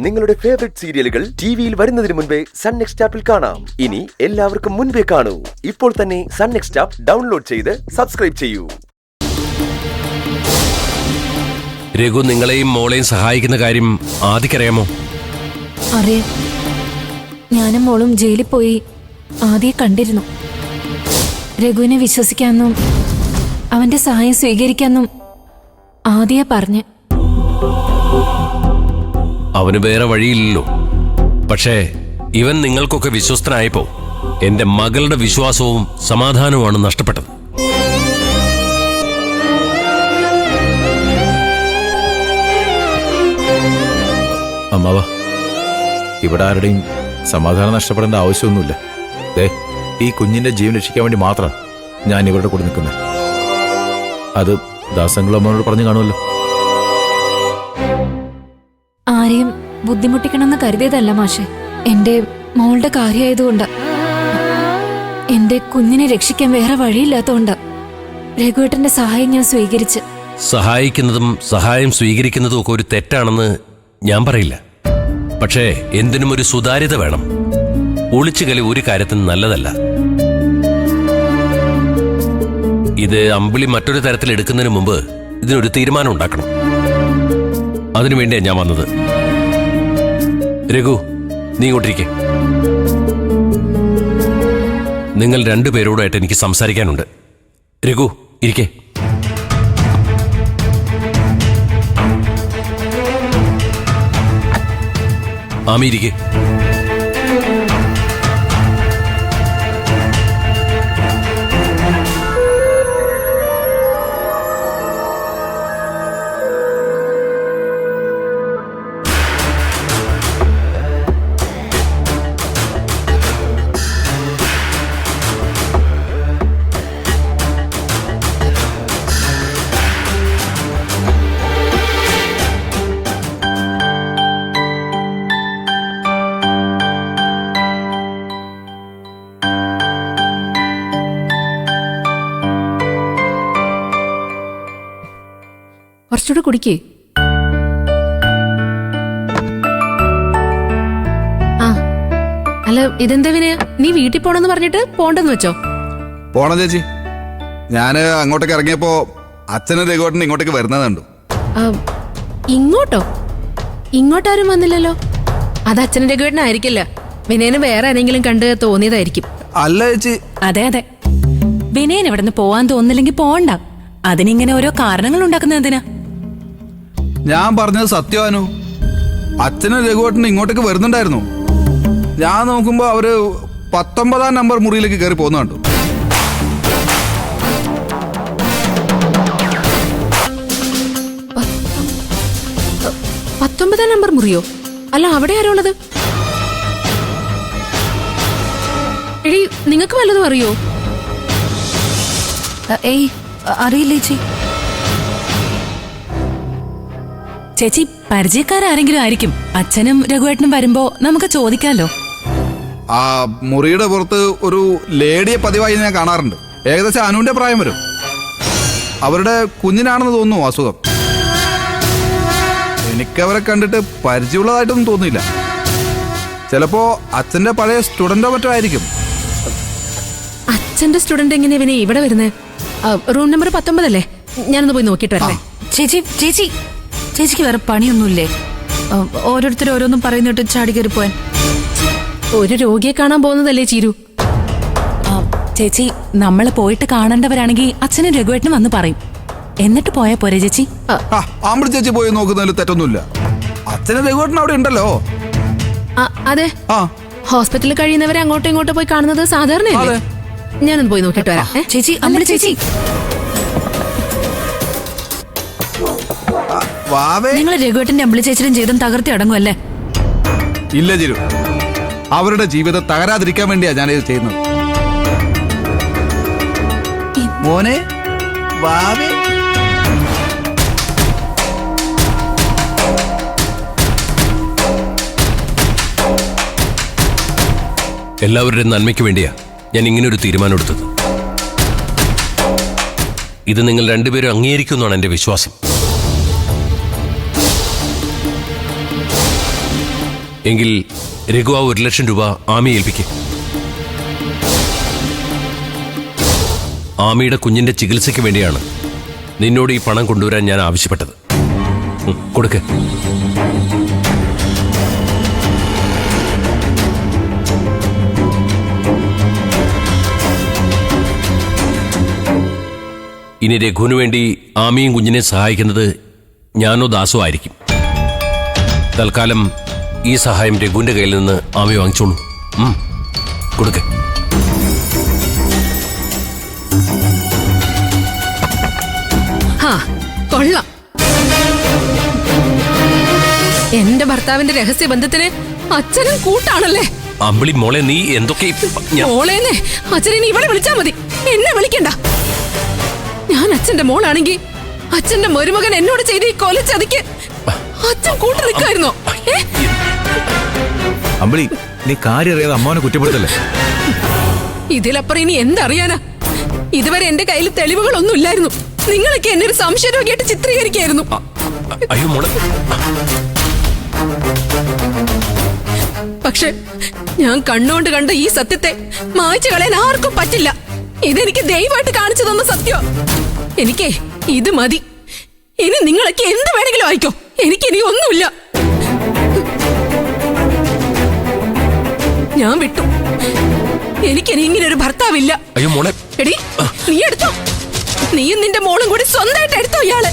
നിങ്ങളുടെ ഫേവറേറ്റ് സീരിയലുകൾ ടിവിയിൽ വരുന്നതിന് മുൻപേ സൺ നെക്സ്റ്റ് ആപ്പിൽ കാണാം. ഇനി എല്ലാവർക്കും മുൻപേ കാണൂ. ഇപ്പോൾ തന്നെ സൺ നെക്സ്റ്റ് ആപ്പ് ഡൗൺലോഡ് ചെയ്ത് സബ്സ്ക്രൈബ് ചെയ്യൂ. രഘു നിങ്ങളെയും മോളെയും സഹായിക്കുന്ന കാര്യം ആദിക്കറിയാമോ? അറിയാം. ഞാനും മോളും ജയിലിൽ പോയി ആദ്യം കണ്ടിരുന്നു. രഘുവിനെ വിശ്വസിക്കാമെന്നും അവന്റെ സഹായം സ്വീകരിക്കാമെന്നും ആദ്യ പറഞ്ഞ്. അവന് വേറെ വഴിയില്ലല്ലോ. പക്ഷേ ഇവൻ നിങ്ങൾക്കൊക്കെ വിശ്വസ്തനായപ്പോ എന്റെ മകളുടെ വിശ്വാസവും സമാധാനവുമാണ് നഷ്ടപ്പെട്ടത്. അമ്മാവ, ഇവിടെ ആരുടെയും സമാധാനം നഷ്ടപ്പെടേണ്ട ആവശ്യമൊന്നുമില്ല. ഈ കുഞ്ഞിന്റെ ജീവൻ രക്ഷിക്കാൻ വേണ്ടി മാത്രം ഞാൻ ഇവരുടെ കൂടെ നിൽക്കുന്നത്. അത് ദാസങ്ങളമ്മയോട് പറഞ്ഞു കാണുമല്ലോ. ആരെയും ബുദ്ധിമുട്ടിക്കണമെന്ന് കരുതിയതല്ല മാഷെ. എന്റെ മോളുടെ കാര്യമായതുകൊണ്ട്, എന്റെ കുഞ്ഞിനെ രക്ഷിക്കാൻ വേറെ വഴിയില്ലാത്തതുകൊണ്ട് രഘുവേട്ടന്റെ സഹായം ഞാൻ സ്വീകരിച്ച്. സഹായിക്കുന്നതും സഹായം സ്വീകരിക്കുന്നതും ഒക്കെ ഒരു തെറ്റാണെന്ന് ഞാൻ പറയില്ല. പക്ഷേ എന്തിനും ഒരു സുതാര്യത വേണം. ഒളിച്ചുകളി ഒരു കാര്യത്തിന് നല്ലതല്ല. ഇത് അമ്പിളി മറ്റൊരു തരത്തിൽ എടുക്കുന്നതിന് മുമ്പ് ഇതിനൊരു തീരുമാനം ഉണ്ടാക്കണം. അതിനുവേണ്ടിയാണ് ഞാൻ വന്നത്. രഘു, നീ ഇങ്ങോട്ടിരിക്കെ. നിങ്ങൾ രണ്ടുപേരോടായിട്ട് എനിക്ക് സംസാരിക്കാനുണ്ട്. രഘു, ഇരിക്കെ. ആമി, ഇരിക്കെ. കുറച്ചുകൂടെ കുടിക്കേ. ആ അല്ല, ഇതെന്താ വിനയ, നീ വീട്ടിൽ പോണെന്ന് പറഞ്ഞിട്ട് പോണ്ടെന്ന് വെച്ചോ? പോണം ചേച്ചി. ഞാന് അങ്ങോട്ടേക്ക് ഇറങ്ങിയപ്പോ അച്ഛനും രഘുവേട്ടനും ഇങ്ങോട്ടേക്ക് വരുന്നത് കണ്ടു. ഇങ്ങോട്ടോ? ഇങ്ങോട്ടാരും വന്നില്ലല്ലോ. അത് അച്ഛനും രഘുവേട്ടനായിരിക്കില്ല, വിനയന് വേറെ ആരെങ്കിലും കണ്ട് തോന്നിയതായിരിക്കും. അല്ല ചേച്ചി. അതെ അതെ, വിനയൻ ഇവിടുന്ന് പോവാൻ തോന്നില്ലെങ്കിൽ പോണ്ട. അതിനിങ്ങനെ ഓരോ കാരണങ്ങൾ ഉണ്ടാക്കുന്നത് എന്തിനാ? ഞാൻ പറഞ്ഞത് സത്യമാനു. അച്ഛനും രഘുവേട്ടനും ഇങ്ങോട്ടേക്ക് വരുന്നുണ്ടായിരുന്നു. ഞാൻ നോക്കുമ്പോ അവര് 19-ാം നമ്പർ മുറിയിലേക്ക് കയറി പോകുന്ന കണ്ടു. പത്തൊമ്പതാം നമ്പർ മുറിയോ? അല്ല, അവിടെ ആരോ ഉള്ളത്? എടീ, നിങ്ങൾക്ക് വല്ലതും അറിയോ? ഏയ്, അറിയില്ല ചേച്ചി. ചേച്ചി, പരിചയക്കാരെങ്കിലും ആയിരിക്കും. അച്ഛനും രഘുവേട്ടനും വരുമ്പോ നമുക്ക് ചോദിക്കാലോ. ആ മുറിയുടെ പുറത്ത് ഒരു ലേഡിയെ പതിവായി ഞാൻ കാണാറുണ്ട്. ഏകദേശം അനുവിന്റെ പ്രായം വരും. അവരുടെ കുഞ്ഞിനാണെന്ന് തോന്നുന്നു അസുഖം. എനിക്കവരെ കണ്ടിട്ട് പരിചയമുള്ളതായിട്ടൊന്നും തോന്നിയില്ല. ചിലപ്പോ അച്ഛന്റെ പഴയ സ്റ്റുഡന്റോ മറ്റോ ആയിരിക്കും. അച്ഛന്റെ സ്റ്റുഡന്റ് എങ്ങനെയാ പിന്നെ ഇവിടെ വരുന്നത്? റൂം നമ്പർ 19 അല്ലേ? ഞാനൊന്ന് പോയി നോക്കിയിട്ട് വരട്ടെ. ചേച്ചി ചേച്ചി ചേച്ചിക്ക് വേറെ പണിയൊന്നുമില്ലേ? ഓരോരുത്തർ ഓരോന്നും പറയുന്നിട്ട് ചാടി കയറി പോവാൻ. ഒരു രോഗിയെ കാണാൻ പോകുന്നതല്ലേ ചീരു? ചേച്ചി, നമ്മൾ പോയിട്ട് കാണേണ്ടവരാണെങ്കിൽ അച്ഛനും രഘുവേട്ടനും വന്ന് പറയും. എന്നിട്ട് പോയാ പോരെ ചേച്ചി? ആമ്പിളി ചേച്ചി പോയി നോക്കുന്നതിൽ തെറ്റൊന്നുമില്ല. അച്ഛനും രഘുവേട്ടൻ അവിടെ ഉണ്ടല്ലോ. അതെ, ഹോസ്പിറ്റലിൽ കഴിയുന്നവരെ അങ്ങോട്ടും ഇങ്ങോട്ടും പോയി കാണുന്നത് സാധാരണയല്ലേ? ഞാനൊന്ന് പോയി നോക്കിയിട്ട് വരാം. ചേച്ചി, അമ്പിളി ചേച്ചി, നിങ്ങൾ രഘുവേട്ടന്റെ അമ്പിളി ചേച്ചിയും ജീവിതം തകർത്തി അടങ്ങുമല്ലേ? ഇല്ല ചിരു, അവരുടെ ജീവിതം തകരാതിരിക്കാൻ വേണ്ടിയാ ഞാനിത് ചെയ്യുന്നത്. മോനെ വാവേ. എല്ലാവരുടെയും നന്മയ്ക്ക് വേണ്ടിയാ ഞാൻ ഇങ്ങനൊരു തീരുമാനം എടുത്തത്. ഇത് നിങ്ങൾ രണ്ടുപേരും അംഗീകരിക്കുമെന്നാണ് എന്റെ വിശ്വാസം. എങ്കിൽ രഘു ആ 1,00,000 രൂപ ആമിയെ ഏൽപ്പിക്കും. ആമിയുടെ കുഞ്ഞിന്റെ ചികിത്സയ്ക്ക് വേണ്ടിയാണ് നിന്നോട് ഈ പണം കൊണ്ടുവരാൻ ഞാൻ ആവശ്യപ്പെട്ടത്. കൊടുക്ക്. ഇനി രഘുവിന് വേണ്ടി ആമിയും കുഞ്ഞിനെ സഹായിക്കുന്നത് ഞാനോ ദാസോ ആയിരിക്കും. തൽക്കാലം ഈ സഹായം രഘുവിന്റെ കയ്യിൽ നിന്ന് ആമി വാങ്ങിച്ചോളൂ. കൊടുക്ക്. കൊള്ളാം. എന്റെ ഭർത്താവിന്റെ രഹസ്യ ബന്ധത്തിന് അച്ഛനും കൂട്ടാണല്ലേ? അമ്പിളി മോളെ, നീ എന്തൊക്കെ മോളേന്നെ അച്ഛനെ ഇവളെ വിളിച്ചാ മതി, എന്നെ വിളിക്കണ്ട. ഞാൻ അച്ഛന്റെ മോളാണെങ്കിൽ അച്ഛന്റെ മരുമകൻ എന്നോട് ചെയ്ത് ഈ കൊലച്ചതിക്ക് അച്ഛൻ കൂട്ടു നിൽക്കായിരുന്നോ? അമ്പിളി, നീ കാര്യം അറിയാതെ അമ്മാവനെ കുറ്റപ്പെടുത്തല്ലേ? ഇതിലപ്പുറം ഇനി എന്തറിയാനാ? ഇതുവരെ എന്റെ കയ്യിൽ തെളിവുകളൊന്നും ഇല്ലായിരുന്നു. നിങ്ങളൊക്കെ എന്നെ ഒരു സംശയരോഗിയായിട്ട് ചിത്രീകരിക്കായിരുന്നു. അയ്യോ മോളെ. പക്ഷെ ഞാൻ കണ്ണുകൊണ്ട് കണ്ട ഈ സത്യത്തെ മായ്ച്ചു കളയാൻ ആർക്കും പറ്റില്ല. ഇതെനിക്ക് ദൈവമായിട്ട് കാണിച്ചു തന്ന സത്യം. എനിക്കേ ഇത് മതി. ഇനി നിങ്ങളൊക്കെ എന്ത് വേണമെങ്കിലും ആയിക്കോ, എനിക്കിനി ഒന്നുമില്ല. ഞാൻ വിട്ടു. എനിക്കിനി ഇങ്ങനെ ഒരു ഭർത്താവില്ല. അയ്യോ മോളെ. എടി, നീ എടുത്തോ. നീയും നിന്റെ മോളും കൂടി സ്വന്തമായിട്ട് എടുത്തോ ഇയാളെ.